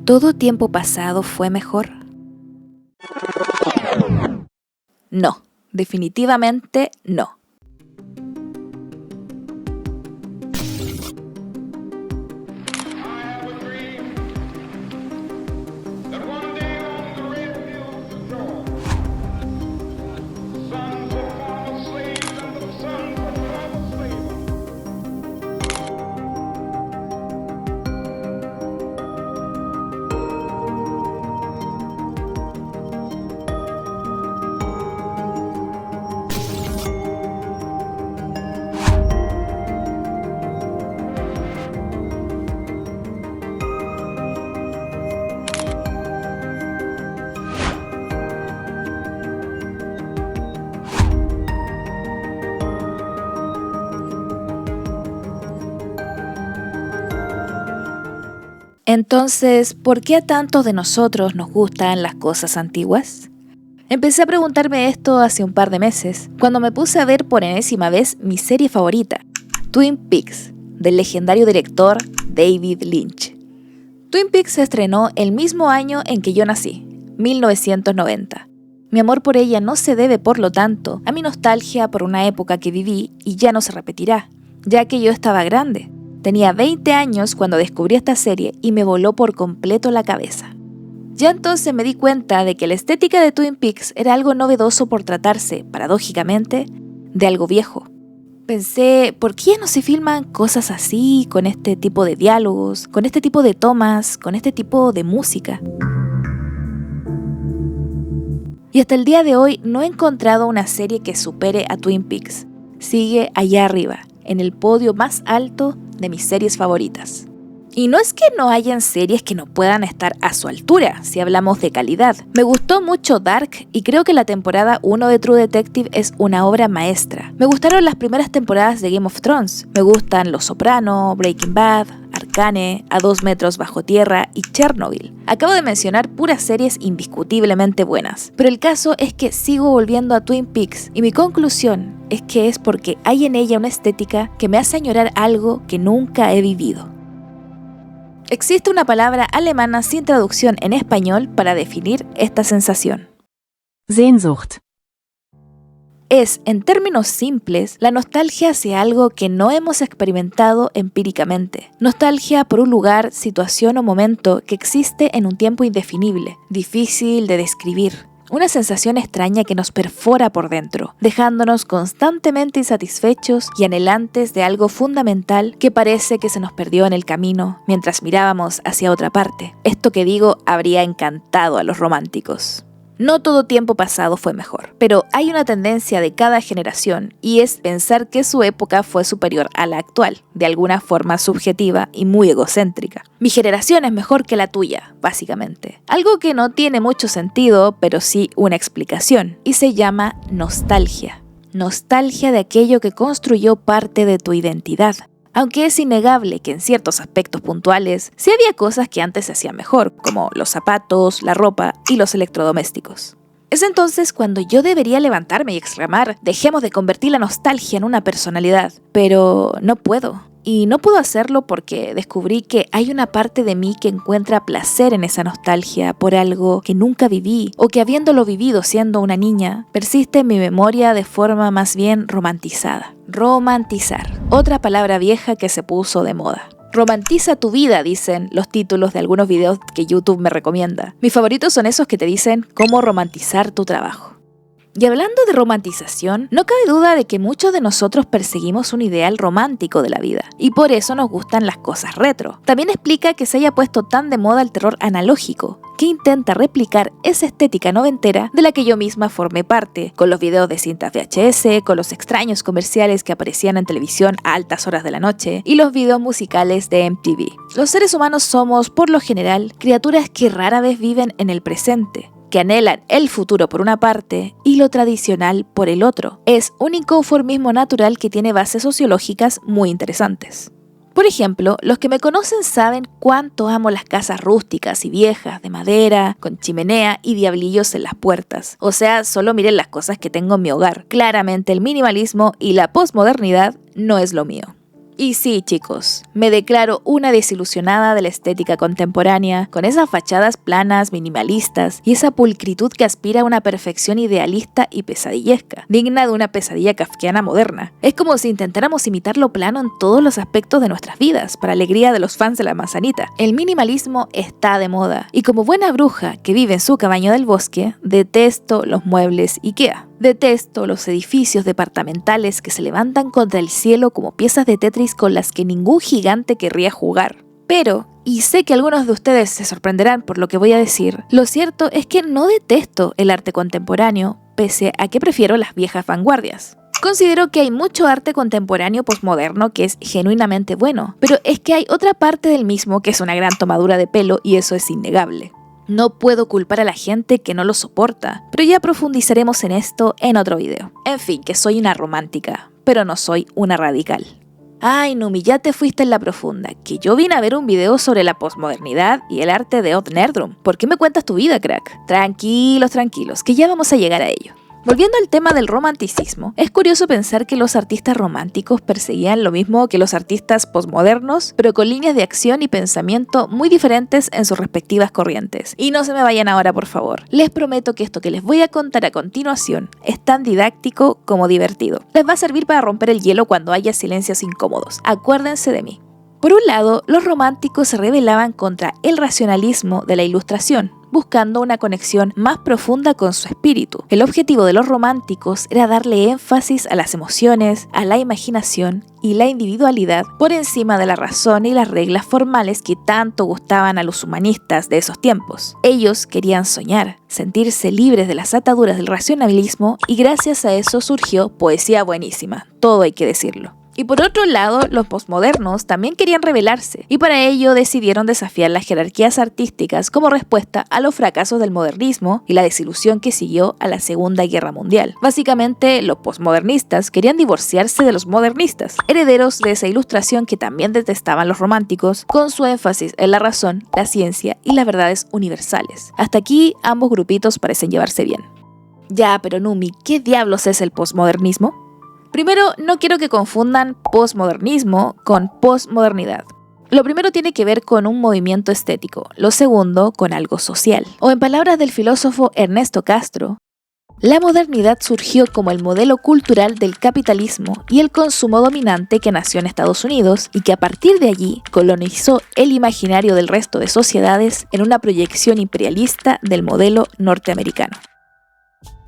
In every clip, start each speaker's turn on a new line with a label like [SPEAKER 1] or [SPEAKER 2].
[SPEAKER 1] ¿Todo tiempo pasado fue mejor? No, definitivamente no. Entonces, ¿por qué a tantos de nosotros nos gustan las cosas antiguas? Empecé a preguntarme esto hace un par de meses, cuando me puse a ver por enésima vez mi serie favorita, Twin Peaks, del legendario director David Lynch. Twin Peaks se estrenó el mismo año en que yo nací, 1990. Mi amor por ella no se debe, por lo tanto, a mi nostalgia por una época que viví y ya no se repetirá, ya que yo estaba grande. Tenía 20 años cuando descubrí esta serie y me voló por completo la cabeza. Ya entonces me di cuenta de que la estética de Twin Peaks era algo novedoso por tratarse, paradójicamente, de algo viejo. Pensé, ¿por qué no se filman cosas así, con este tipo de diálogos, con este tipo de tomas, con este tipo de música? Y hasta el día de hoy no he encontrado una serie que supere a Twin Peaks. Sigue allá arriba, en el podio más alto de mis series favoritas. Y no es que no hayan series que no puedan estar a su altura, si hablamos de calidad. Me gustó mucho Dark y creo que la temporada 1 de True Detective es una obra maestra. Me gustaron las primeras temporadas de Game of Thrones. Me gustan Los Soprano, Breaking Bad, Arcane, A 2 metros bajo tierra y Chernobyl. Acabo de mencionar puras series indiscutiblemente buenas, pero el caso es que sigo volviendo a Twin Peaks y mi conclusión es que es porque hay en ella una estética que me hace añorar algo que nunca he vivido. Existe una palabra alemana sin traducción en español para definir esta sensación.
[SPEAKER 2] Sehnsucht.
[SPEAKER 1] Es, en términos simples, la nostalgia hacia algo que no hemos experimentado empíricamente. Nostalgia por un lugar, situación o momento que existe en un tiempo indefinible, difícil de describir. Una sensación extraña que nos perfora por dentro, dejándonos constantemente insatisfechos y anhelantes de algo fundamental que parece que se nos perdió en el camino mientras mirábamos hacia otra parte. Esto que digo habría encantado a los románticos. No todo tiempo pasado fue mejor, pero hay una tendencia de cada generación y es pensar que su época fue superior a la actual, de alguna forma subjetiva y muy egocéntrica. Mi generación es mejor que la tuya, básicamente. Algo que no tiene mucho sentido, pero sí una explicación, y se llama nostalgia. Nostalgia de aquello que construyó parte de tu identidad. Aunque es innegable que en ciertos aspectos puntuales sí había cosas que antes se hacían mejor, como los zapatos, la ropa y los electrodomésticos. Es entonces cuando yo debería levantarme y exclamar, dejemos de convertir la nostalgia en una personalidad, pero no puedo. Y no puedo hacerlo porque descubrí que hay una parte de mí que encuentra placer en esa nostalgia por algo que nunca viví o que habiéndolo vivido siendo una niña, persiste en mi memoria de forma más bien romantizada. Romantizar, otra palabra vieja que se puso de moda. Romantiza tu vida, dicen los títulos de algunos videos que YouTube me recomienda. Mis favoritos son esos que te dicen cómo romantizar tu trabajo. Y hablando de romantización, no cabe duda de que muchos de nosotros perseguimos un ideal romántico de la vida, y por eso nos gustan las cosas retro. También explica que se haya puesto tan de moda el terror analógico, que intenta replicar esa estética noventera de la que yo misma formé parte, con los videos de cintas VHS, con los extraños comerciales que aparecían en televisión a altas horas de la noche, y los videos musicales de MTV. Los seres humanos somos, por lo general, criaturas que rara vez viven en el presente, que anhelan el futuro por una parte y lo tradicional por el otro. Es un inconformismo natural que tiene bases sociológicas muy interesantes. Por ejemplo, los que me conocen saben cuánto amo las casas rústicas y viejas, de madera, con chimenea y diablillos en las puertas. O sea, solo miren las cosas que tengo en mi hogar. Claramente el minimalismo y la posmodernidad no es lo mío. Y sí, chicos, me declaro una desilusionada de la estética contemporánea, con esas fachadas planas, minimalistas y esa pulcritud que aspira a una perfección idealista y pesadillesca, digna de una pesadilla kafkiana moderna. Es como si intentáramos imitar lo plano en todos los aspectos de nuestras vidas, para alegría de los fans de la manzanita. El minimalismo está de moda, y como buena bruja que vive en su cabaña del bosque, detesto los muebles IKEA. Detesto los edificios departamentales que se levantan contra el cielo como piezas de Tetris con las que ningún gigante querría jugar. Pero, y sé que algunos de ustedes se sorprenderán por lo que voy a decir, lo cierto es que no detesto el arte contemporáneo, pese a que prefiero las viejas vanguardias. Considero que hay mucho arte contemporáneo posmoderno que es genuinamente bueno, pero es que hay otra parte del mismo que es una gran tomadura de pelo y eso es innegable. No puedo culpar a la gente que no lo soporta, pero ya profundizaremos en esto en otro video. En fin, que soy una romántica, pero no soy una radical. Ay, Numi, ya te fuiste en la profunda, que yo vine a ver un video sobre la posmodernidad y el arte de Odd Nerdrum. ¿Por qué me cuentas tu vida, crack? Tranquilos, que ya vamos a llegar a ello. Volviendo al tema del romanticismo, es curioso pensar que los artistas románticos perseguían lo mismo que los artistas posmodernos, pero con líneas de acción y pensamiento muy diferentes en sus respectivas corrientes. Y no se me vayan ahora, por favor. Les prometo que esto que les voy a contar a continuación es tan didáctico como divertido. Les va a servir para romper el hielo cuando haya silencios incómodos. Acuérdense de mí. Por un lado, los románticos se rebelaban contra el racionalismo de la Ilustración, buscando una conexión más profunda con su espíritu. El objetivo de los románticos era darle énfasis a las emociones, a la imaginación y la individualidad por encima de la razón y las reglas formales que tanto gustaban a los humanistas de esos tiempos. Ellos querían soñar, sentirse libres de las ataduras del racionalismo y gracias a eso surgió poesía buenísima, todo hay que decirlo. Y por otro lado, los posmodernos también querían rebelarse, y para ello decidieron desafiar las jerarquías artísticas como respuesta a los fracasos del modernismo y la desilusión que siguió a la Segunda Guerra Mundial. Básicamente, los posmodernistas querían divorciarse de los modernistas, herederos de esa ilustración que también detestaban los románticos, con su énfasis en la razón, la ciencia y las verdades universales. Hasta aquí, ambos grupitos parecen llevarse bien. Ya, pero Numi, ¿qué diablos es el posmodernismo? Primero, no quiero que confundan posmodernismo con posmodernidad. Lo primero tiene que ver con un movimiento estético, lo segundo con algo social. O en palabras del filósofo Ernesto Castro, la modernidad surgió como el modelo cultural del capitalismo y el consumo dominante que nació en Estados Unidos y que a partir de allí colonizó el imaginario del resto de sociedades en una proyección imperialista del modelo norteamericano.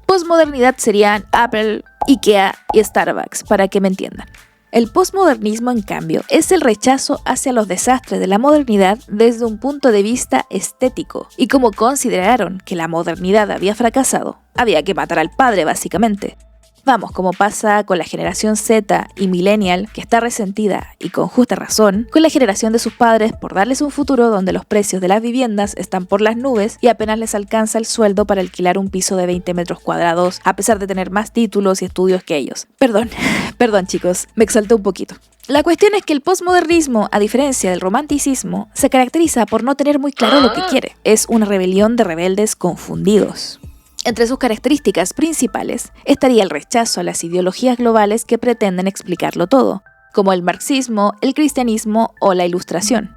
[SPEAKER 1] Posmodernidad serían Apple, IKEA y Starbucks, para que me entiendan. El posmodernismo, en cambio, es el rechazo hacia los desastres de la modernidad desde un punto de vista estético, y como consideraron que la modernidad había fracasado, había que matar al padre, básicamente. Vamos, como pasa con la generación Z y Millennial, que está resentida, y con justa razón, con la generación de sus padres por darles un futuro donde los precios de las viviendas están por las nubes y apenas les alcanza el sueldo para alquilar un piso de 20 metros cuadrados, a pesar de tener más títulos y estudios que ellos. Perdón chicos, me exalté un poquito. La cuestión es que el posmodernismo, a diferencia del romanticismo, se caracteriza por no tener muy claro lo que quiere. Es una rebelión de rebeldes confundidos. Entre sus características principales estaría el rechazo a las ideologías globales que pretenden explicarlo todo, como el marxismo, el cristianismo o la ilustración.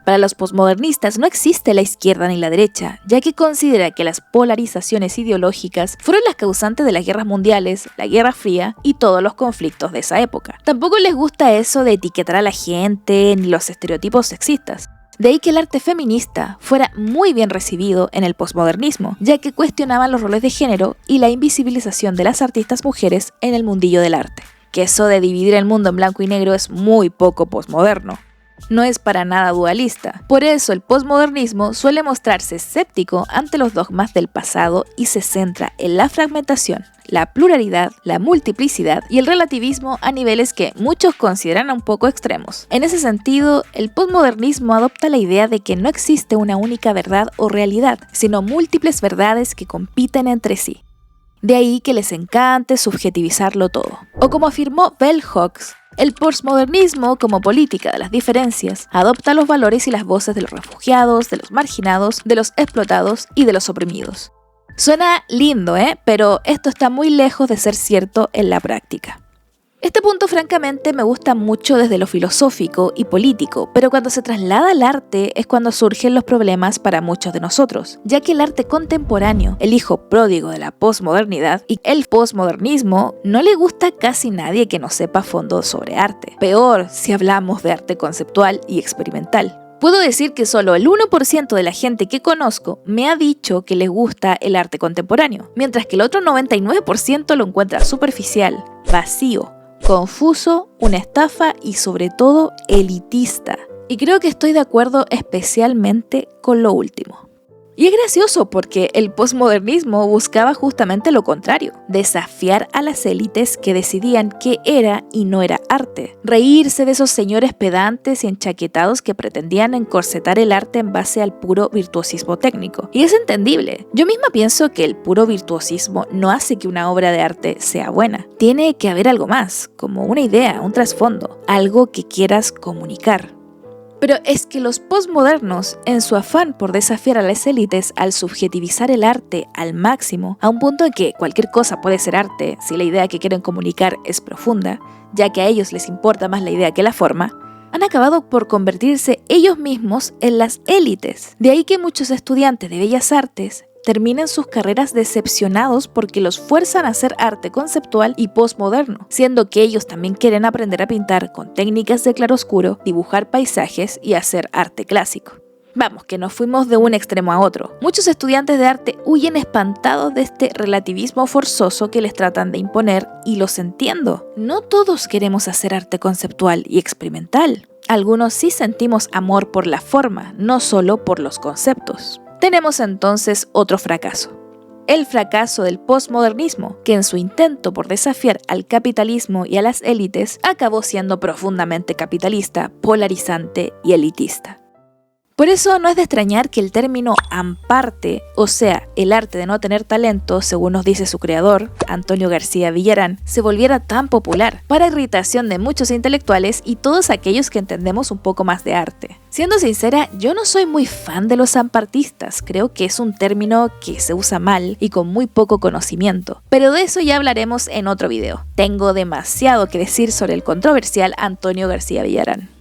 [SPEAKER 1] Para los posmodernistas no existe la izquierda ni la derecha, ya que considera que las polarizaciones ideológicas fueron las causantes de las guerras mundiales, la Guerra Fría y todos los conflictos de esa época. Tampoco les gusta eso de etiquetar a la gente ni los estereotipos sexistas. De ahí que el arte feminista fuera muy bien recibido en el posmodernismo, ya que cuestionaban los roles de género y la invisibilización de las artistas mujeres en el mundillo del arte. Que eso de dividir el mundo en blanco y negro es muy poco posmoderno. No es para nada dualista. Por eso el posmodernismo suele mostrarse escéptico ante los dogmas del pasado y se centra en la fragmentación, la pluralidad, la multiplicidad y el relativismo a niveles que muchos consideran un poco extremos. En ese sentido, el posmodernismo adopta la idea de que no existe una única verdad o realidad, sino múltiples verdades que compiten entre sí. De ahí que les encante subjetivizarlo todo. O como afirmó Bell Hooks, el posmodernismo, como política de las diferencias, adopta los valores y las voces de los refugiados, de los marginados, de los explotados y de los oprimidos. Suena lindo, pero esto está muy lejos de ser cierto en la práctica. Este punto francamente me gusta mucho desde lo filosófico y político, pero cuando se traslada al arte es cuando surgen los problemas para muchos de nosotros, ya que el arte contemporáneo, el hijo pródigo de la posmodernidad y el posmodernismo, no le gusta a casi nadie que no sepa a fondo sobre arte. Peor si hablamos de arte conceptual y experimental. Puedo decir que solo el 1% de la gente que conozco me ha dicho que les gusta el arte contemporáneo, mientras que el otro 99% lo encuentra superficial, vacío, confuso, una estafa y sobre todo elitista. Y creo que estoy de acuerdo especialmente con lo último. Y es gracioso porque el posmodernismo buscaba justamente lo contrario, desafiar a las élites que decidían qué era y no era arte, reírse de esos señores pedantes y enchaquetados que pretendían encorsetar el arte en base al puro virtuosismo técnico. Y es entendible, yo misma pienso que el puro virtuosismo no hace que una obra de arte sea buena, tiene que haber algo más, como una idea, un trasfondo, algo que quieras comunicar. Pero es que los posmodernos, en su afán por desafiar a las élites al subjetivizar el arte al máximo, a un punto en que cualquier cosa puede ser arte si la idea que quieren comunicar es profunda, ya que a ellos les importa más la idea que la forma, han acabado por convertirse ellos mismos en las élites. De ahí que muchos estudiantes de bellas artes terminan sus carreras decepcionados porque los fuerzan a hacer arte conceptual y postmoderno, siendo que ellos también quieren aprender a pintar con técnicas de claroscuro, dibujar paisajes y hacer arte clásico. Vamos, que nos fuimos de un extremo a otro. Muchos estudiantes de arte huyen espantados de este relativismo forzoso que les tratan de imponer y los entiendo. No todos queremos hacer arte conceptual y experimental. Algunos sí sentimos amor por la forma, no solo por los conceptos. Tenemos entonces otro fracaso. El fracaso del posmodernismo, que en su intento por desafiar al capitalismo y a las élites, acabó siendo profundamente capitalista, polarizante y elitista. Por eso no es de extrañar que el término amparte, o sea, el arte de no tener talento, según nos dice su creador, Antonio García Villarán, se volviera tan popular, para irritación de muchos intelectuales y todos aquellos que entendemos un poco más de arte. Siendo sincera, yo no soy muy fan de los ampartistas, creo que es un término que se usa mal y con muy poco conocimiento, pero de eso ya hablaremos en otro video. Tengo demasiado que decir sobre el controversial Antonio García Villarán.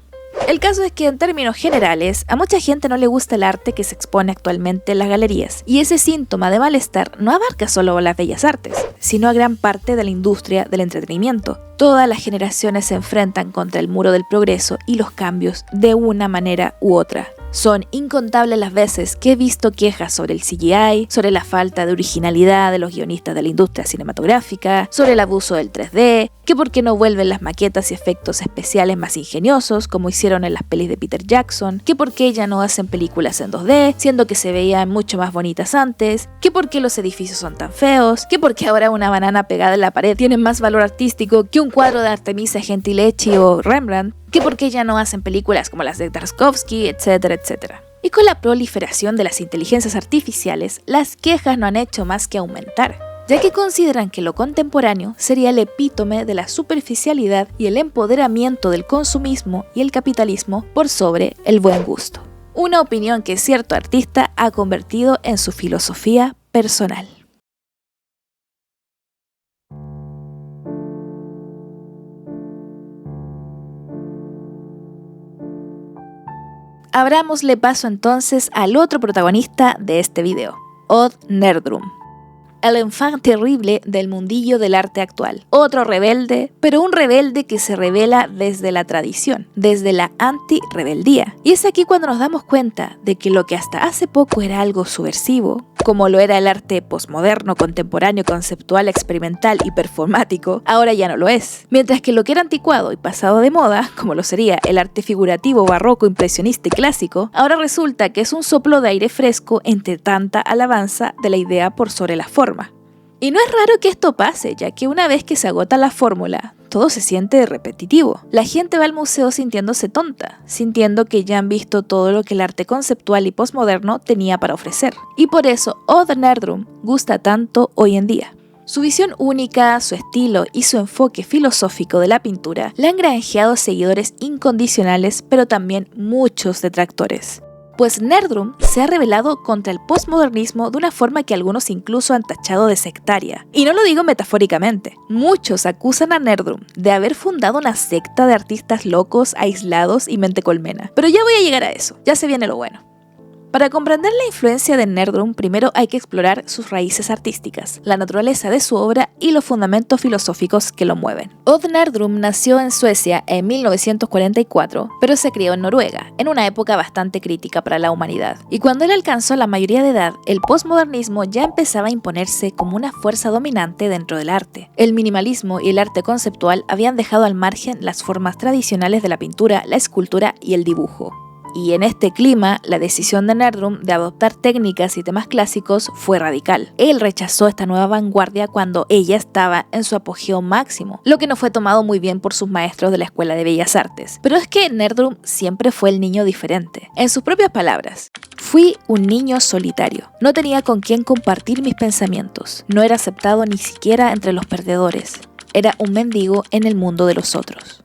[SPEAKER 1] El caso es que en términos generales, a mucha gente no le gusta el arte que se expone actualmente en las galerías, y ese síntoma de malestar no abarca solo a las bellas artes, sino a gran parte de la industria del entretenimiento. Todas las generaciones se enfrentan contra el muro del progreso y los cambios de una manera u otra. Son incontables las veces que he visto quejas sobre el CGI, sobre la falta de originalidad de los guionistas de la industria cinematográfica, sobre el abuso del 3D, que por qué no vuelven las maquetas y efectos especiales más ingeniosos como hicieron en las pelis de Peter Jackson, que por qué ya no hacen películas en 2D, siendo que se veían mucho más bonitas antes, que por qué los edificios son tan feos, que por qué ahora una banana pegada en la pared tiene más valor artístico que un cuadro de Artemisia Gentileschi o Rembrandt, que por qué ya no hacen películas como las de Tarkovsky, etcétera, etcétera. Y con la proliferación de las inteligencias artificiales, las quejas no han hecho más que aumentar, ya que consideran que lo contemporáneo sería el epítome de la superficialidad y el empoderamiento del consumismo y el capitalismo por sobre el buen gusto. Una opinión que cierto artista ha convertido en su filosofía personal. Abrámosle paso entonces al otro protagonista de este video, Odd Nerdrum, el enfant terrible del mundillo del arte actual. Otro rebelde, pero un rebelde que se revela desde la tradición, desde la anti-rebeldía. Y es aquí cuando nos damos cuenta de que lo que hasta hace poco era algo subversivo, como lo era el arte posmoderno, contemporáneo, conceptual, experimental y performático, ahora ya no lo es. Mientras que lo que era anticuado y pasado de moda, como lo sería el arte figurativo, barroco, impresionista y clásico, ahora resulta que es un soplo de aire fresco entre tanta alabanza de la idea por sobre la forma. Y no es raro que esto pase, ya que una vez que se agota la fórmula, todo se siente repetitivo. La gente va al museo sintiéndose tonta, sintiendo que ya han visto todo lo que el arte conceptual y posmoderno tenía para ofrecer. Y por eso Odd Nerdrum gusta tanto hoy en día. Su visión única, su estilo y su enfoque filosófico de la pintura le han granjeado seguidores incondicionales, pero también muchos detractores. Pues Nerdrum se ha rebelado contra el postmodernismo de una forma que algunos incluso han tachado de sectaria. Y no lo digo metafóricamente. Muchos acusan a Nerdrum de haber fundado una secta de artistas locos, aislados y mente colmena. Pero ya voy a llegar a eso, ya se viene lo bueno. Para comprender la influencia de Nerdrum, primero hay que explorar sus raíces artísticas, la naturaleza de su obra y los fundamentos filosóficos que lo mueven. Odd Nerdrum nació en Suecia en 1944, pero se crió en Noruega, en una época bastante crítica para la humanidad. Y cuando él alcanzó la mayoría de edad, el postmodernismo ya empezaba a imponerse como una fuerza dominante dentro del arte. El minimalismo y el arte conceptual habían dejado al margen las formas tradicionales de la pintura, la escultura y el dibujo. Y en este clima, la decisión de Nerdrum de adoptar técnicas y temas clásicos fue radical. Él rechazó esta nueva vanguardia cuando ella estaba en su apogeo máximo, lo que no fue tomado muy bien por sus maestros de la Escuela de Bellas Artes. Pero es que Nerdrum siempre fue el niño diferente. En sus propias palabras, fui un niño solitario. No tenía con quién compartir mis pensamientos. No era aceptado ni siquiera entre los perdedores. Era un mendigo en el mundo de los otros.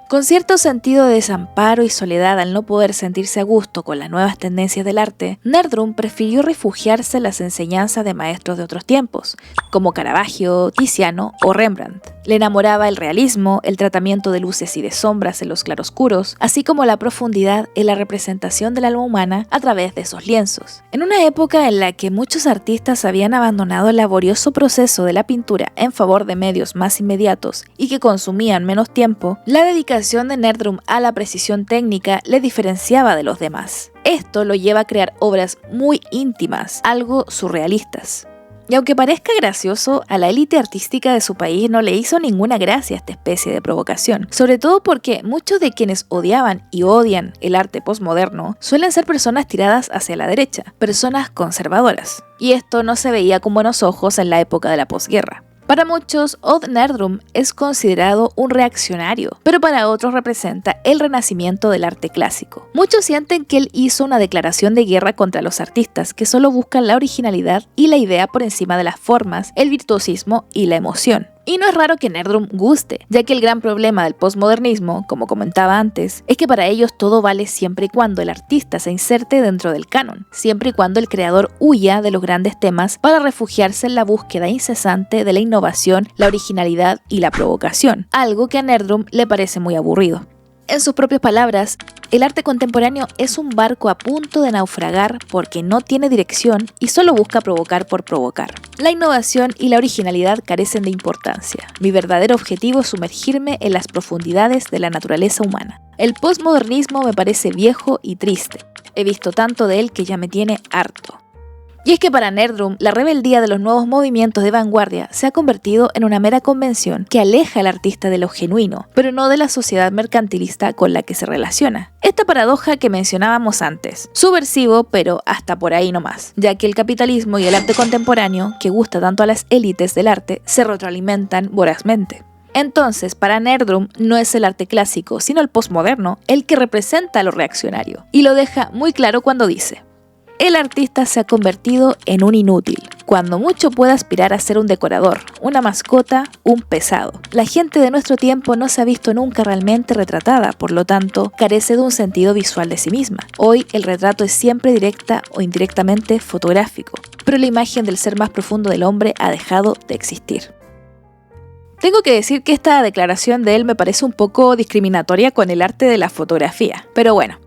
[SPEAKER 1] Con cierto sentido de desamparo y soledad al no poder sentirse a gusto con las nuevas tendencias del arte, Nerdrum prefirió refugiarse en las enseñanzas de maestros de otros tiempos, como Caravaggio, Tiziano o Rembrandt. Le enamoraba el realismo, el tratamiento de luces y de sombras en los claroscuros, así como la profundidad en la representación del alma humana a través de esos lienzos. En una época en la que muchos artistas habían abandonado el laborioso proceso de la pintura en favor de medios más inmediatos y que consumían menos tiempo, la dedicación de Nerdrum a la precisión técnica le diferenciaba de los demás. Esto lo lleva a crear obras muy íntimas, algo surrealistas. Y aunque parezca gracioso, a la élite artística de su país no le hizo ninguna gracia esta especie de provocación, sobre todo porque muchos de quienes odiaban y odian el arte postmoderno suelen ser personas tiradas hacia la derecha, personas conservadoras. Y esto no se veía con buenos ojos en la época de la posguerra. Para muchos, Odd Nerdrum es considerado un reaccionario, pero para otros representa el renacimiento del arte clásico. Muchos sienten que él hizo una declaración de guerra contra los artistas que solo buscan la originalidad y la idea por encima de las formas, el virtuosismo y la emoción. Y no es raro que Nerdrum guste, ya que el gran problema del postmodernismo, como comentaba antes, es que para ellos todo vale siempre y cuando el artista se inserte dentro del canon, siempre y cuando el creador huya de los grandes temas para refugiarse en la búsqueda incesante de la innovación, la originalidad y la provocación, algo que a Nerdrum le parece muy aburrido. En sus propias palabras, el arte contemporáneo es un barco a punto de naufragar porque no tiene dirección y solo busca provocar por provocar. La innovación y la originalidad carecen de importancia. Mi verdadero objetivo es sumergirme en las profundidades de la naturaleza humana. El postmodernismo me parece viejo y triste. He visto tanto de él que ya me tiene harto. Y es que para Nerdrum, la rebeldía de los nuevos movimientos de vanguardia se ha convertido en una mera convención que aleja al artista de lo genuino, pero no de la sociedad mercantilista con la que se relaciona. Esta paradoja que mencionábamos antes, subversivo, pero hasta por ahí nomás, ya que el capitalismo y el arte contemporáneo, que gusta tanto a las élites del arte, se retroalimentan vorazmente. Entonces, para Nerdrum no es el arte clásico, sino el postmoderno, el que representa a lo reaccionario, y lo deja muy claro cuando dice: el artista se ha convertido en un inútil, cuando mucho puede aspirar a ser un decorador, una mascota, un pesado. La gente de nuestro tiempo no se ha visto nunca realmente retratada, por lo tanto, carece de un sentido visual de sí misma. Hoy el retrato es siempre directa o indirectamente fotográfico, pero la imagen del ser más profundo del hombre ha dejado de existir. Tengo que decir que esta declaración de él me parece un poco discriminatoria con el arte de la fotografía, pero bueno.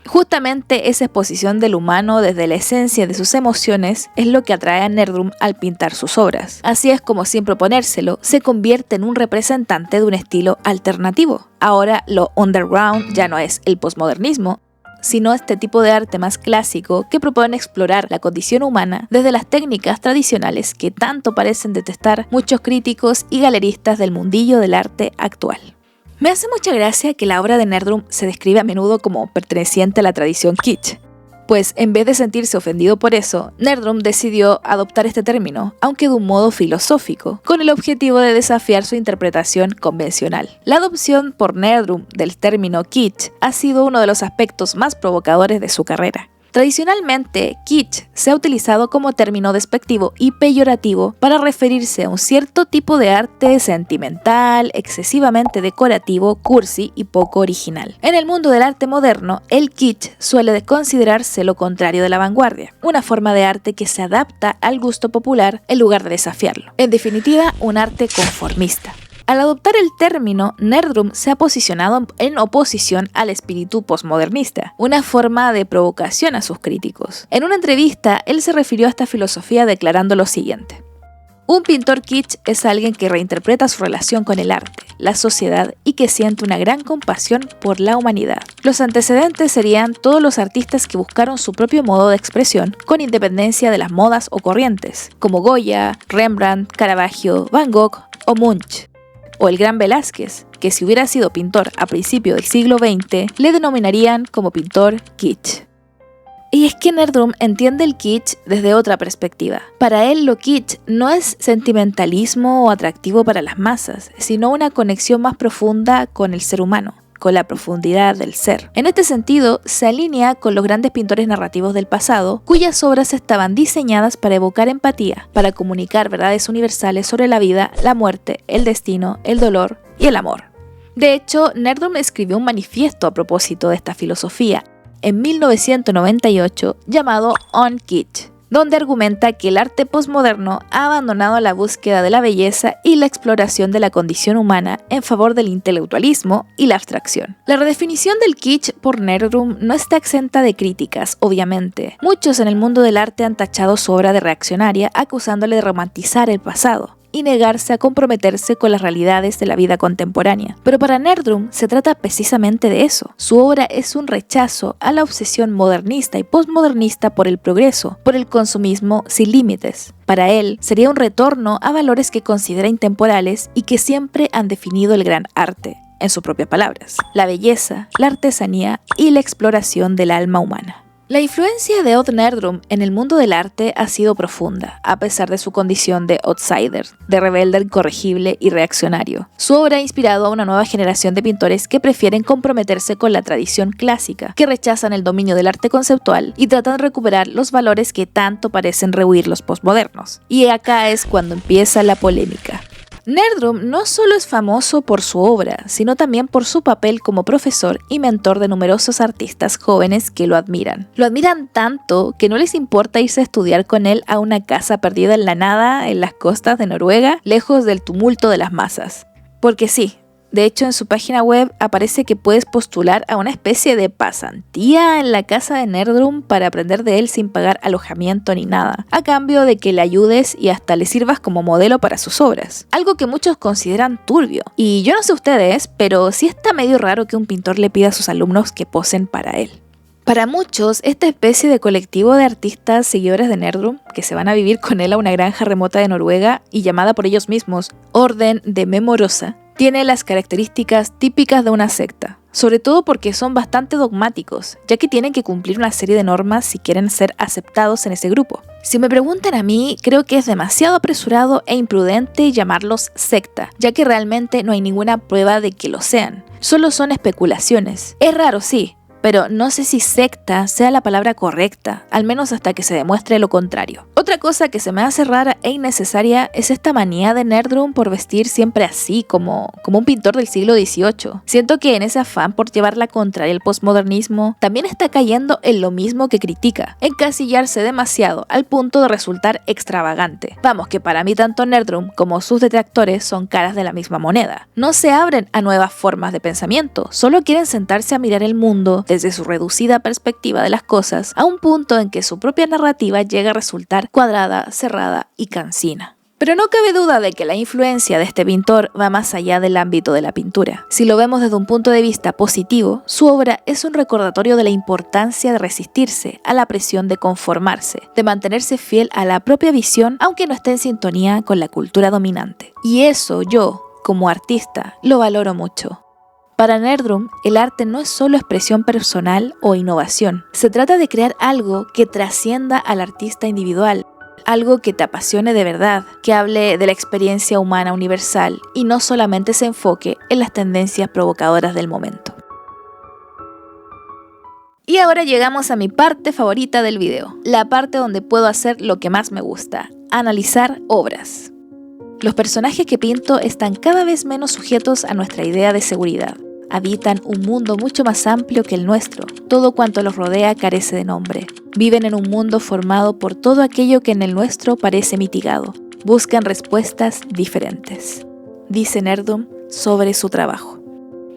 [SPEAKER 1] Justamente esa exposición del humano desde la esencia de sus emociones es lo que atrae a Nerdrum al pintar sus obras. Así es como, sin proponérselo, se convierte en un representante de un estilo alternativo. Ahora lo underground ya no es el postmodernismo, sino este tipo de arte más clásico que propone explorar la condición humana desde las técnicas tradicionales que tanto parecen detestar muchos críticos y galeristas del mundillo del arte actual. Me hace mucha gracia que la obra de Nerdrum se describe a menudo como perteneciente a la tradición kitsch, pues en vez de sentirse ofendido por eso, Nerdrum decidió adoptar este término, aunque de un modo filosófico, con el objetivo de desafiar su interpretación convencional. La adopción por Nerdrum del término kitsch ha sido uno de los aspectos más provocadores de su carrera. Tradicionalmente, kitsch se ha utilizado como término despectivo y peyorativo para referirse a un cierto tipo de arte sentimental, excesivamente decorativo, cursi y poco original. En el mundo del arte moderno, el kitsch suele considerarse lo contrario de la vanguardia, una forma de arte que se adapta al gusto popular en lugar de desafiarlo. En definitiva, un arte conformista. Al adoptar el término, Nerdrum se ha posicionado en oposición al espíritu postmodernista, una forma de provocación a sus críticos. En una entrevista, él se refirió a esta filosofía declarando lo siguiente: un pintor kitsch es alguien que reinterpreta su relación con el arte, la sociedad y que siente una gran compasión por la humanidad. Los antecedentes serían todos los artistas que buscaron su propio modo de expresión con independencia de las modas o corrientes, como Goya, Rembrandt, Caravaggio, Van Gogh o Munch. O el gran Velázquez, que si hubiera sido pintor a principios del siglo XX, le denominarían como pintor kitsch. Y es que Nerdrum entiende el kitsch desde otra perspectiva. Para él lo kitsch no es sentimentalismo o atractivo para las masas, sino una conexión más profunda con el ser humano, con la profundidad del ser. En este sentido, se alinea con los grandes pintores narrativos del pasado, cuyas obras estaban diseñadas para evocar empatía, para comunicar verdades universales sobre la vida, la muerte, el destino, el dolor y el amor. De hecho, Nerdrum escribió un manifiesto a propósito de esta filosofía en 1998 llamado On Kitsch, donde argumenta que el arte postmoderno ha abandonado la búsqueda de la belleza y la exploración de la condición humana en favor del intelectualismo y la abstracción. La redefinición del kitsch por Nerdrum no está exenta de críticas, obviamente. Muchos en el mundo del arte han tachado su obra de reaccionaria, acusándole de romantizar el pasado y negarse a comprometerse con las realidades de la vida contemporánea. Pero para Nerdrum se trata precisamente de eso. Su obra es un rechazo a la obsesión modernista y postmodernista por el progreso, por el consumismo sin límites. Para él, sería un retorno a valores que considera intemporales y que siempre han definido el gran arte, en sus propias palabras: la belleza, la artesanía y la exploración del alma humana. La influencia de Odd Nerdrum en el mundo del arte ha sido profunda, a pesar de su condición de outsider, de rebelde incorregible y reaccionario. Su obra ha inspirado a una nueva generación de pintores que prefieren comprometerse con la tradición clásica, que rechazan el dominio del arte conceptual y tratan de recuperar los valores que tanto parecen rehuir los postmodernos. Y acá es cuando empieza la polémica. Nerdrum no solo es famoso por su obra, sino también por su papel como profesor y mentor de numerosos artistas jóvenes que lo admiran. Lo admiran tanto que no les importa irse a estudiar con él a una casa perdida en la nada, en las costas de Noruega, lejos del tumulto de las masas. Porque sí, de hecho en su página web aparece que puedes postular a una especie de pasantía en la casa de Nerdrum para aprender de él sin pagar alojamiento ni nada, a cambio de que le ayudes y hasta le sirvas como modelo para sus obras. Algo que muchos consideran turbio. Y yo no sé ustedes, pero sí está medio raro que un pintor le pida a sus alumnos que posen para él. Para muchos, esta especie de colectivo de artistas seguidores de Nerdrum, que se van a vivir con él a una granja remota de Noruega y llamada por ellos mismos Orden de Memorosa, tiene las características típicas de una secta, sobre todo porque son bastante dogmáticos, ya que tienen que cumplir una serie de normas si quieren ser aceptados en ese grupo. Si me preguntan a mí, creo que es demasiado apresurado e imprudente llamarlos secta, ya que realmente no hay ninguna prueba de que lo sean, solo son especulaciones. Es raro, sí, pero no sé si secta sea la palabra correcta, al menos hasta que se demuestre lo contrario. Otra cosa que se me hace rara e innecesaria es esta manía de Nerdrum por vestir siempre así, como un pintor del siglo XVIII. Siento que en ese afán por llevar la contraria al postmodernismo, también está cayendo en lo mismo que critica, encasillarse demasiado al punto de resultar extravagante. Vamos, que para mí tanto Nerdrum como sus detractores son caras de la misma moneda. No se abren a nuevas formas de pensamiento, solo quieren sentarse a mirar el mundo desde su reducida perspectiva de las cosas, a un punto en que su propia narrativa llega a resultar cuadrada, cerrada y cansina. Pero no cabe duda de que la influencia de este pintor va más allá del ámbito de la pintura. Si lo vemos desde un punto de vista positivo, su obra es un recordatorio de la importancia de resistirse a la presión de conformarse, de mantenerse fiel a la propia visión aunque no esté en sintonía con la cultura dominante. Y eso yo, como artista, lo valoro mucho. Para Nerdrum, el arte no es solo expresión personal o innovación. Se trata de crear algo que trascienda al artista individual, algo que te apasione de verdad, que hable de la experiencia humana universal y no solamente se enfoque en las tendencias provocadoras del momento. Y ahora llegamos a mi parte favorita del video, la parte donde puedo hacer lo que más me gusta, analizar obras. Los personajes que pinto están cada vez menos sujetos a nuestra idea de seguridad. Habitan un mundo mucho más amplio que el nuestro. Todo cuanto los rodea carece de nombre. Viven en un mundo formado por todo aquello que en el nuestro parece mitigado. Buscan respuestas diferentes. Dice Nerdrum sobre su trabajo.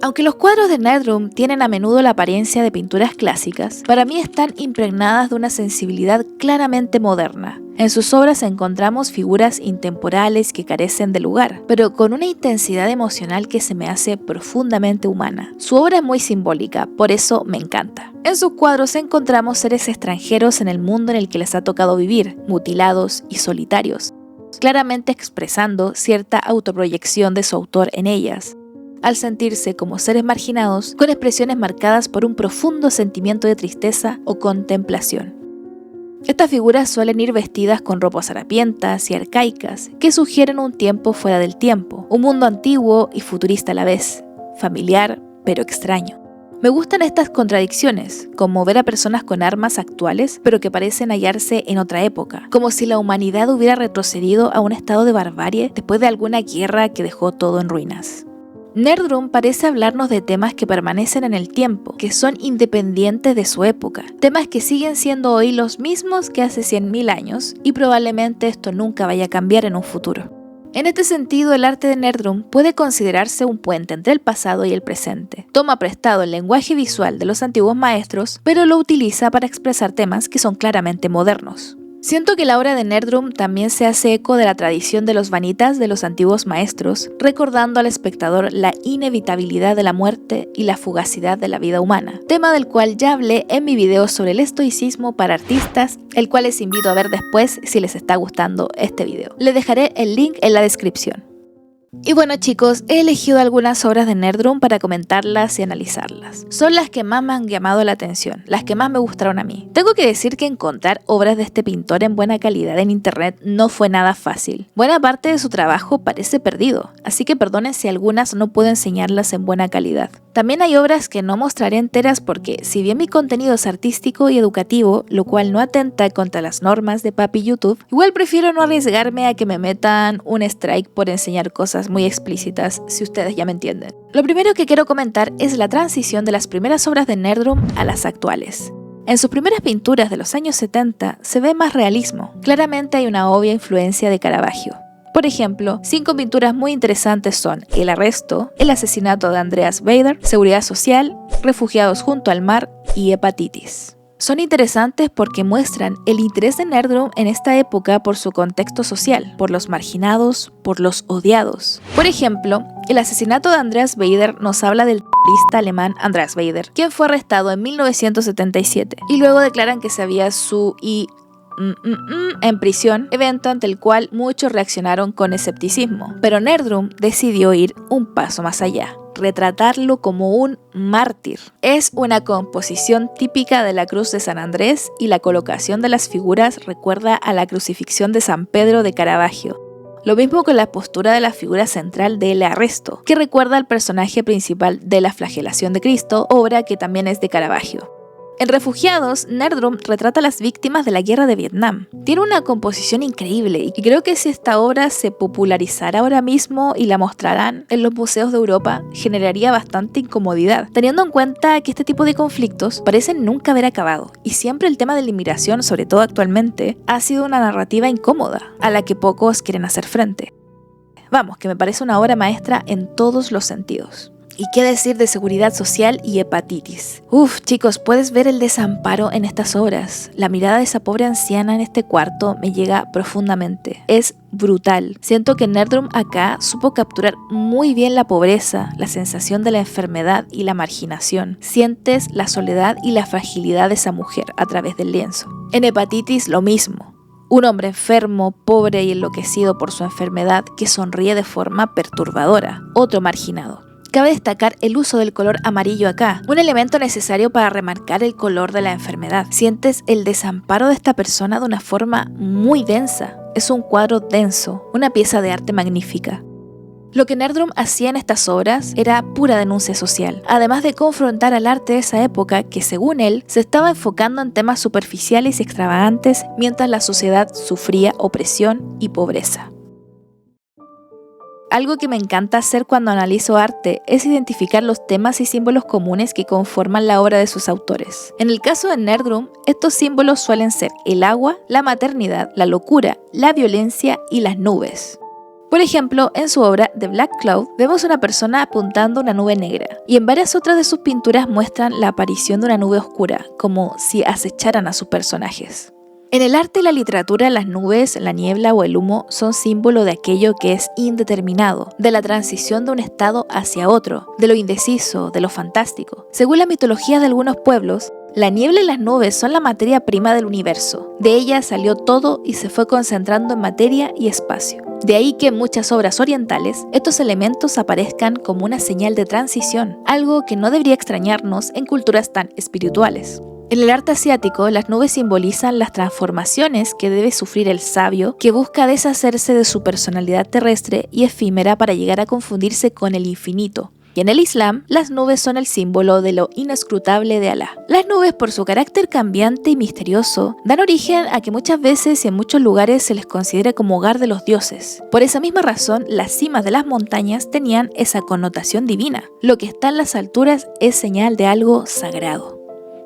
[SPEAKER 1] Aunque los cuadros de Nerdrum tienen a menudo la apariencia de pinturas clásicas, para mí están impregnadas de una sensibilidad claramente moderna. En sus obras encontramos figuras intemporales que carecen de lugar, pero con una intensidad emocional que se me hace profundamente humana. Su obra es muy simbólica, por eso me encanta. En sus cuadros encontramos seres extranjeros en el mundo en el que les ha tocado vivir, mutilados y solitarios, claramente expresando cierta autoproyección de su autor en ellas, al sentirse como seres marginados con expresiones marcadas por un profundo sentimiento de tristeza o contemplación. Estas figuras suelen ir vestidas con ropas harapientas y arcaicas que sugieren un tiempo fuera del tiempo, un mundo antiguo y futurista a la vez, familiar pero extraño. Me gustan estas contradicciones, como ver a personas con armas actuales pero que parecen hallarse en otra época, como si la humanidad hubiera retrocedido a un estado de barbarie después de alguna guerra que dejó todo en ruinas. Nerdrum parece hablarnos de temas que permanecen en el tiempo, que son independientes de su época, temas que siguen siendo hoy los mismos que hace 100.000 años y probablemente esto nunca vaya a cambiar en un futuro. En este sentido, el arte de Nerdrum puede considerarse un puente entre el pasado y el presente. Toma prestado el lenguaje visual de los antiguos maestros, pero lo utiliza para expresar temas que son claramente modernos. Siento que la obra de Nerdrum también se hace eco de la tradición de los vanitas de los antiguos maestros, recordando al espectador la inevitabilidad de la muerte y la fugacidad de la vida humana, tema del cual ya hablé en mi video sobre el estoicismo para artistas, el cual les invito a ver después si les está gustando este video. Les dejaré el link en la descripción. Y bueno chicos, he elegido algunas obras de Nerdrum para comentarlas y analizarlas. Son las que más me han llamado la atención, las que más me gustaron a mí. Tengo que decir que encontrar obras de este pintor en buena calidad en internet no fue nada fácil. Buena parte de su trabajo parece perdido, así que perdonen si algunas no puedo enseñarlas en buena calidad. También hay obras que no mostraré enteras porque, si bien mi contenido es artístico y educativo, lo cual no atenta contra las normas de papi YouTube, igual prefiero no arriesgarme a que me metan un strike por enseñar cosas muy explícitas, si ustedes ya me entienden. Lo primero que quiero comentar es la transición de las primeras obras de Nerdrum a las actuales. En sus primeras pinturas de los años 70 se ve más realismo. Claramente hay una obvia influencia de Caravaggio. Por ejemplo, 5 pinturas muy interesantes son El arresto, El asesinato de Andreas Baader, Seguridad social, Refugiados junto al mar y Hepatitis. Son interesantes porque muestran el interés de Nerdrum en esta época por su contexto social, por los marginados, por los odiados. Por ejemplo, El asesinato de Andreas Baader nos habla del terrorista alemán Andreas Baader, quien fue arrestado en 1977 y luego declaran que se había en prisión, evento ante el cual muchos reaccionaron con escepticismo. Pero Nerdrum decidió ir un paso más allá, retratarlo como un mártir. Es una composición típica de la cruz de San Andrés y la colocación de las figuras recuerda a la crucifixión de San Pedro de Caravaggio. Lo mismo con la postura de la figura central de El arresto, que recuerda al personaje principal de La flagelación de Cristo, obra que también es de Caravaggio. En Refugiados, Nerdrum retrata a las víctimas de la guerra de Vietnam. Tiene una composición increíble y creo que si esta obra se popularizara ahora mismo y la mostraran en los museos de Europa, generaría bastante incomodidad, teniendo en cuenta que este tipo de conflictos parecen nunca haber acabado y siempre el tema de la inmigración, sobre todo actualmente, ha sido una narrativa incómoda a la que pocos quieren hacer frente. Vamos, que me parece una obra maestra en todos los sentidos. ¿Y qué decir de Seguridad social y Hepatitis? Chicos, puedes ver el desamparo en estas obras. La mirada de esa pobre anciana en este cuarto me llega profundamente. Es brutal. Siento que Nerdrum acá supo capturar muy bien la pobreza, la sensación de la enfermedad y la marginación. Sientes la soledad y la fragilidad de esa mujer a través del lienzo. En Hepatitis lo mismo. Un hombre enfermo, pobre y enloquecido por su enfermedad que sonríe de forma perturbadora. Otro marginado. Cabe destacar el uso del color amarillo acá, un elemento necesario para remarcar el color de la enfermedad. Sientes el desamparo de esta persona de una forma muy densa. Es un cuadro denso, una pieza de arte magnífica. Lo que Nerdrum hacía en estas obras era pura denuncia social, además de confrontar al arte de esa época que, según él, se estaba enfocando en temas superficiales y extravagantes mientras la sociedad sufría opresión y pobreza. Algo que me encanta hacer cuando analizo arte es identificar los temas y símbolos comunes que conforman la obra de sus autores. En el caso de Nerdrum, estos símbolos suelen ser el agua, la maternidad, la locura, la violencia y las nubes. Por ejemplo, en su obra The Black Cloud vemos una persona apuntando una nube negra, y en varias otras de sus pinturas muestran la aparición de una nube oscura, como si acecharan a sus personajes. En el arte y la literatura, las nubes, la niebla o el humo son símbolo de aquello que es indeterminado, de la transición de un estado hacia otro, de lo indeciso, de lo fantástico. Según la mitología de algunos pueblos, la niebla y las nubes son la materia prima del universo. De ella salió todo y se fue concentrando en materia y espacio. De ahí que en muchas obras orientales estos elementos aparezcan como una señal de transición, algo que no debería extrañarnos en culturas tan espirituales. En el arte asiático, las nubes simbolizan las transformaciones que debe sufrir el sabio que busca deshacerse de su personalidad terrestre y efímera para llegar a confundirse con el infinito. Y en el Islam, las nubes son el símbolo de lo inescrutable de Alá. Las nubes, por su carácter cambiante y misterioso, dan origen a que muchas veces y en muchos lugares se les considere como hogar de los dioses. Por esa misma razón, las cimas de las montañas tenían esa connotación divina. Lo que está en las alturas es señal de algo sagrado.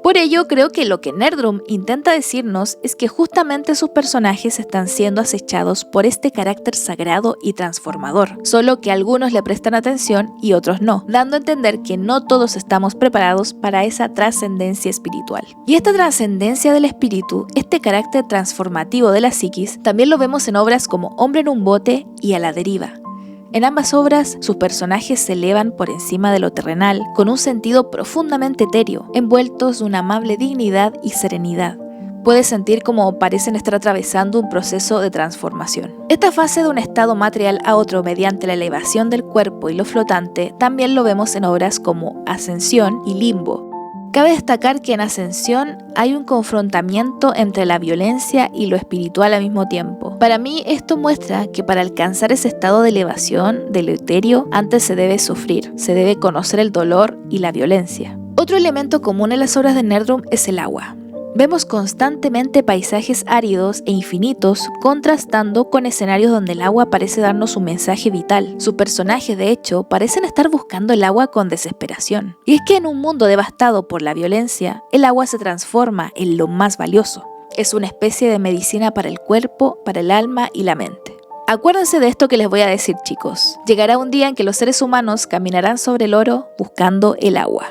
[SPEAKER 1] Por ello, creo que lo que Nerdrum intenta decirnos es que justamente sus personajes están siendo acechados por este carácter sagrado y transformador, solo que algunos le prestan atención y otros no, dando a entender que no todos estamos preparados para esa trascendencia espiritual. Y esta trascendencia del espíritu, este carácter transformativo de la psiquis, también lo vemos en obras como Hombre en un bote y A la deriva. En ambas obras, sus personajes se elevan por encima de lo terrenal, con un sentido profundamente etéreo, envueltos de una amable dignidad y serenidad. Puedes sentir como parecen estar atravesando un proceso de transformación. Esta fase de un estado material a otro mediante la elevación del cuerpo y lo flotante también lo vemos en obras como Ascensión y Limbo. Cabe destacar que en Ascensión hay un confrontamiento entre la violencia y lo espiritual al mismo tiempo. Para mí esto muestra que para alcanzar ese estado de elevación, del etéreo, antes se debe sufrir, se debe conocer el dolor y la violencia. Otro elemento común en las obras de Nerdrum es el agua. Vemos constantemente paisajes áridos e infinitos contrastando con escenarios donde el agua parece darnos un mensaje vital. Sus personajes, de hecho, parecen estar buscando el agua con desesperación. Y es que en un mundo devastado por la violencia, el agua se transforma en lo más valioso. Es una especie de medicina para el cuerpo, para el alma y la mente. Acuérdense de esto que les voy a decir, chicos. Llegará un día en que los seres humanos caminarán sobre el oro buscando el agua.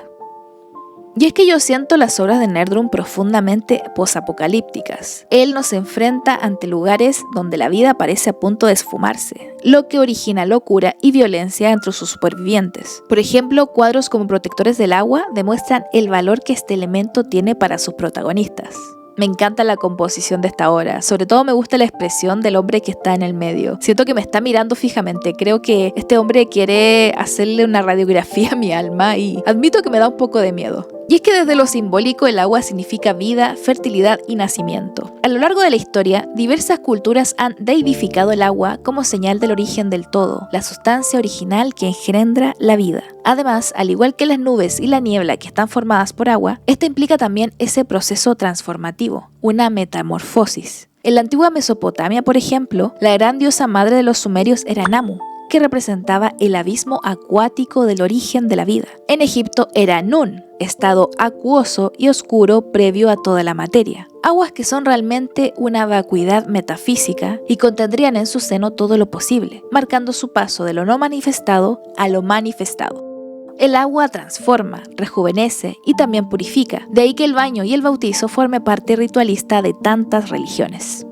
[SPEAKER 1] Y es que yo siento las obras de Nerdrum profundamente posapocalípticas. Él nos enfrenta ante lugares donde la vida parece a punto de esfumarse, lo que origina locura y violencia entre sus supervivientes. Por ejemplo, cuadros como Protectores del Agua demuestran el valor que este elemento tiene para sus protagonistas. Me encanta la composición de esta obra, sobre todo me gusta la expresión del hombre que está en el medio. Siento que me está mirando fijamente, creo que este hombre quiere hacerle una radiografía a mi alma y admito que me da un poco de miedo. Y es que desde lo simbólico el agua significa vida, fertilidad y nacimiento. A lo largo de la historia, diversas culturas han deidificado el agua como señal del origen del todo, la sustancia original que engendra la vida. Además, al igual que las nubes y la niebla que están formadas por agua, esta implica también ese proceso transformativo, una metamorfosis. En la antigua Mesopotamia, por ejemplo, la gran diosa madre de los sumerios era Namu, que representaba el abismo acuático del origen de la vida. En Egipto era Nun, estado acuoso y oscuro previo a toda la materia. Aguas que son realmente una vacuidad metafísica y contendrían en su seno todo lo posible, marcando su paso de lo no manifestado a lo manifestado. El agua transforma, rejuvenece y también purifica, de ahí que el baño y el bautizo forme parte ritualista de tantas religiones.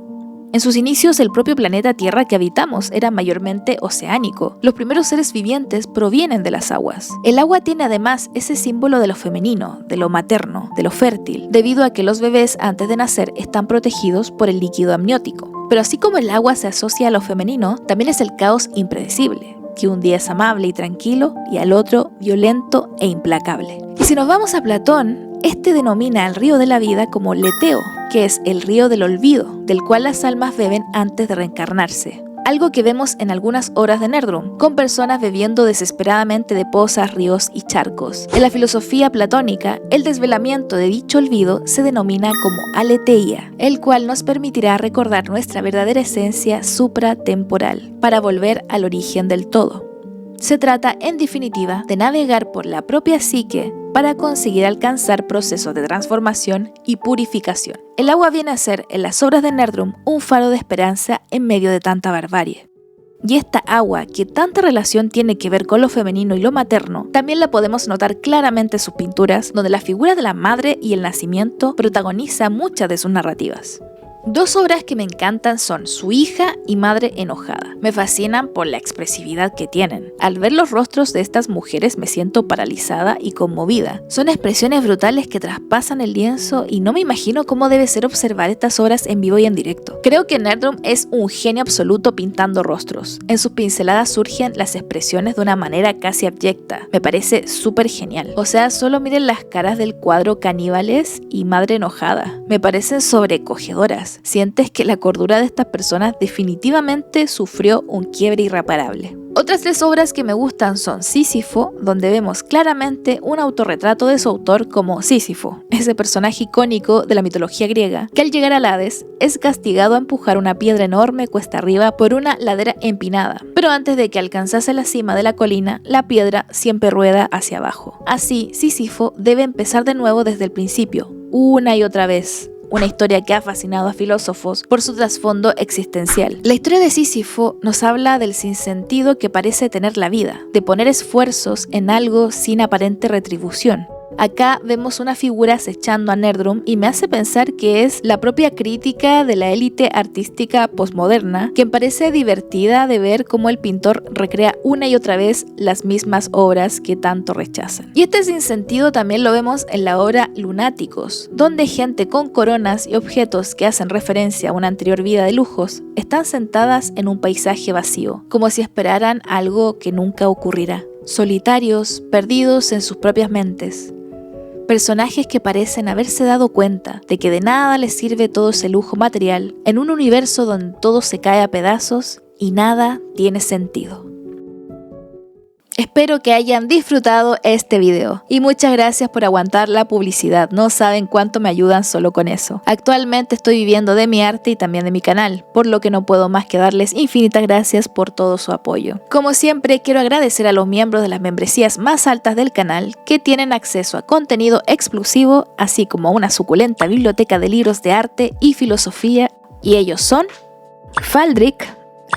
[SPEAKER 1] En sus inicios, el propio planeta Tierra que habitamos era mayormente oceánico. Los primeros seres vivientes provienen de las aguas. El agua tiene además ese símbolo de lo femenino, de lo materno, de lo fértil, debido a que los bebés antes de nacer están protegidos por el líquido amniótico. Pero así como el agua se asocia a lo femenino, también es el caos impredecible, que un día es amable y tranquilo y al otro violento e implacable. Y si nos vamos a Platón, este denomina al río de la vida como Leteo, que es el río del olvido, del cual las almas beben antes de reencarnarse. algo que vemos en algunas obras de Nerdrum, con personas bebiendo desesperadamente de pozas, ríos y charcos. En la filosofía platónica, el desvelamiento de dicho olvido se denomina como aletheia, el cual nos permitirá recordar nuestra verdadera esencia supratemporal, para volver al origen del todo. Se trata, en definitiva, de navegar por la propia psique para conseguir alcanzar procesos de transformación y purificación. El agua viene a ser, en las obras de Nerdrum, un faro de esperanza en medio de tanta barbarie. Y esta agua, que tanta relación tiene que ver con lo femenino y lo materno, también la podemos notar claramente en sus pinturas, donde la figura de la madre y el nacimiento protagoniza muchas de sus narrativas. Dos obras que me encantan son Su hija y Madre enojada. Me fascinan por la expresividad que tienen. Al ver los rostros de estas mujeres me siento paralizada y conmovida. Son expresiones brutales que traspasan el lienzo y no me imagino cómo debe ser observar estas obras en vivo y en directo. Creo que Nerdrum es un genio absoluto pintando rostros. En sus pinceladas surgen las expresiones de una manera casi abyecta. Me parece súper genial. O sea, solo miren las caras del cuadro Caníbales y Madre enojada. Me parecen sobrecogedoras. Sientes que la cordura de estas personas definitivamente sufrió un quiebre irreparable. Otras tres obras que me gustan son Sísifo, donde vemos claramente un autorretrato de su autor como Sísifo, ese personaje icónico de la mitología griega, que al llegar al Hades es castigado a empujar una piedra enorme cuesta arriba por una ladera empinada, pero antes de que alcanzase la cima de la colina, la piedra siempre rueda hacia abajo. Así, Sísifo debe empezar de nuevo desde el principio, una y otra vez. Una historia que ha fascinado a filósofos por su trasfondo existencial. La historia de Sísifo nos habla del sinsentido que parece tener la vida, de poner esfuerzos en algo sin aparente retribución. Acá vemos una figura acechando a Nerdrum y me hace pensar que es la propia crítica de la élite artística posmoderna, que me parece divertida de ver cómo el pintor recrea una y otra vez las mismas obras que tanto rechazan. Y este sinsentido también lo vemos en la obra Lunáticos, donde gente con coronas y objetos que hacen referencia a una anterior vida de lujos están sentadas en un paisaje vacío, como si esperaran algo que nunca ocurrirá. Solitarios, perdidos en sus propias mentes. Personajes que parecen haberse dado cuenta de que de nada les sirve todo ese lujo material en un universo donde todo se cae a pedazos y nada tiene sentido. Espero que hayan disfrutado este video y muchas gracias por aguantar la publicidad, no saben cuánto me ayudan solo con eso. Actualmente estoy viviendo de mi arte y también de mi canal, por lo que no puedo más que darles infinitas gracias por todo su apoyo. Como siempre, quiero agradecer a los miembros de las membresías más altas del canal que tienen acceso a contenido exclusivo, así como a una suculenta biblioteca de libros de arte y filosofía, y ellos son Faldrick,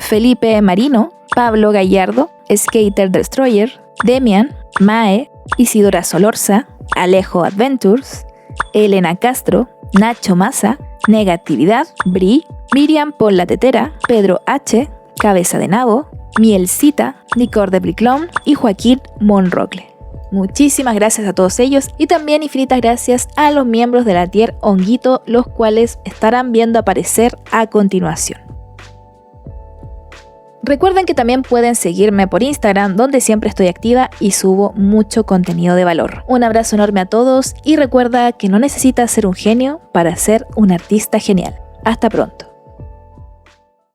[SPEAKER 1] Felipe Marino, Pablo Gallardo, Skater Destroyer, Demian, Mae, Isidora Solorza, Alejo Adventures, Elena Castro, Nacho Maza, Negatividad, Bri, Miriam Pon la Tetera, Pedro H, Cabeza de Nabo, Mielcita, Nicor de Briclón y Joaquín Monrocle. Muchísimas gracias a todos ellos y también infinitas gracias a los miembros de la tier Honguito, los cuales estarán viendo aparecer a continuación. Recuerden que también pueden seguirme por Instagram, donde siempre estoy activa y subo mucho contenido de valor. Un abrazo enorme a todos y recuerda que no necesitas ser un genio para ser un artista genial. Hasta pronto.